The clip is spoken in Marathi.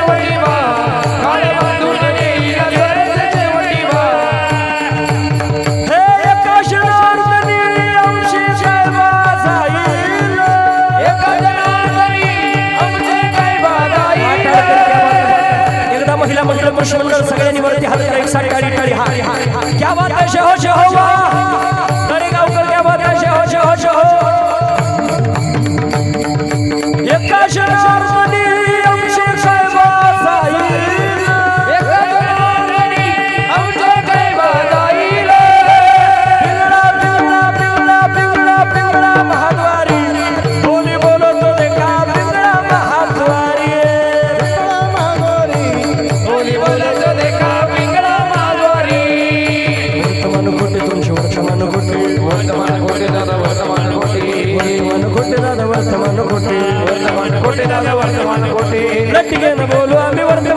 वटीवा काळे बांधून नेईल गरजेचे वटीवा हे एका क्षणार्धानी आमची गायबा जाईल एका जनार्दनी आमचे गायबा जाईल एकदा महिला मंडळ पुरुष मंडळ सगळ्यांनी वरती हात करा एकसाथ टाळी टाळी हा क्या बात है शहो शहो वाह तळेगावकर क्या बात है शहो शहो शहो एका क्षणार्धानी आमची गायबा जाईल एका जनार्दनी आमचे गायबा जाईल पिंगळा पिंगळा पिंगळा पिंगळा पिंगळा महाद्वारी कोणी बोलतो ते का पिंगळा महाद्वारी कोणी बोलतो देखा पिंगळा महाद्वारी वर्तमान खोटे तुमचे वर्तमान खोटे वर्तमान खोटे दादा वर्तमान खोटे वर्तमान खोटे दादा वर्तमान खोटे वर्तमान खोटे दादा वर्तमान खोटे लटके न बोलू आम्ही वर्तमान